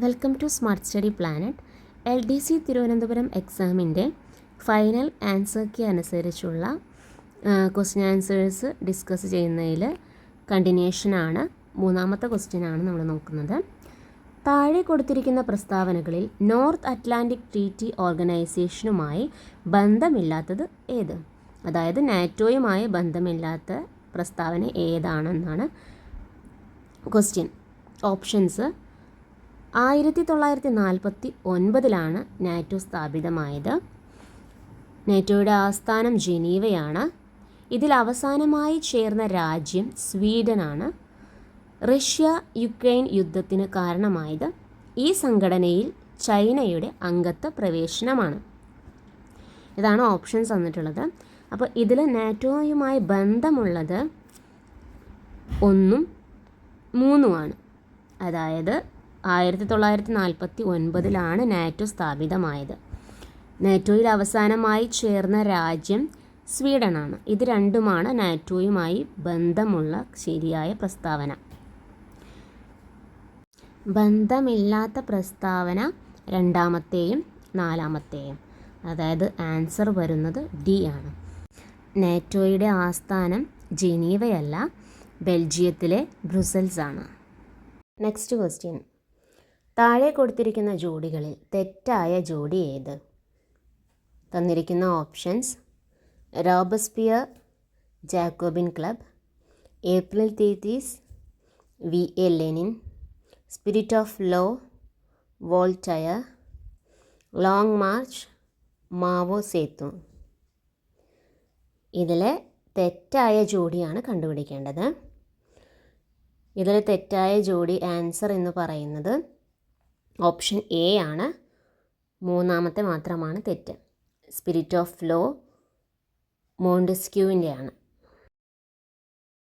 Welcome to Smart Study Planet. LDC Thiruvananthapuram എക്സാമിൻ്റെ final answer key അനുസരിച്ചുള്ള question answers discuss ചെയ്യുന്നതിൽ കണ്ടിന്യൂഷനാണ്. മൂന്നാമത്തെ ക്വസ്റ്റ്യനാണ് നമ്മൾ നോക്കുന്നത്. താഴെ കൊടുത്തിരിക്കുന്ന പ്രസ്താവനകളിൽ നോർത്ത് അറ്റ്ലാന്റിക് ട്രീറ്റി ഓർഗനൈസേഷനുമായി ബന്ധമില്ലാത്തത് ഏത്? അതായത് നാറ്റോയുമായി ബന്ധമില്ലാത്ത പ്രസ്താവന ഏതാണെന്നാണ് ക്വസ്റ്റ്യൻ. ഓപ്ഷൻസ്: 1949 നാറ്റോ സ്ഥാപിതമായത്. നാറ്റോയുടെ ആസ്ഥാനം ജനീവയാണ്. ഇതിൽ അവസാനമായി ചേർന്ന രാജ്യം സ്വീഡനാണ്. റഷ്യ യുക്രൈൻ യുദ്ധത്തിന് കാരണമായത് ഈ സംഘടനയിൽ ചൈനയുടെ അംഗത്വ പ്രവേശനമാണ്. ഇതാണ് ഓപ്ഷൻസ് തന്നിട്ടുള്ളത്. അപ്പോൾ ഇതിൽ നാറ്റോയുമായി ബന്ധമുള്ളത് 1ഉം 3ഉമാണ്. അതായത് 1949 നാറ്റോ സ്ഥാപിതമായത്. നാറ്റോയിൽ അവസാനമായി ചേർന്ന രാജ്യം സ്വീഡനാണ്. ഇത് രണ്ടുമാണ് നാറ്റോയുമായി ബന്ധമുള്ള ശരിയായ പ്രസ്താവന. ബന്ധമില്ലാത്ത പ്രസ്താവന രണ്ടാമത്തെയും നാലാമത്തെയും. അതായത് ആൻസർ വരുന്നത് ഡി ആണ്. നാറ്റോയുടെ ആസ്ഥാനം ജനീവയല്ല, ബെൽജിയത്തിലെ ബ്രുസൽസ് ആണ്. നെക്സ്റ്റ് ക്വസ്റ്റ്യൻ: താഴെ കൊടുത്തിരിക്കുന്ന ജോഡികളിൽ തെറ്റായ ജോഡി ഏത്? തന്നിരിക്കുന്ന options: Robespierre Jacobin Club, April 30 VA Lenin, Spirit of Law Voltaire, Long March Mao സേതു. ഇതിലെ തെറ്റായ ജോഡിയാണ് കണ്ടുപിടിക്കേണ്ടത്. ഇതിൽ തെറ്റായ ജോഡി ആൻസർ എന്ന് പറയുന്നത് ഓപ്ഷൻ എ ആണ്. മൂന്നാമത്തെ മാത്രമാണ് തെറ്റ്. സ്പിരിറ്റ് ഓഫ് ലോ മോണ്ടസ്ക്യൂവിൻ്റെ ആണ്.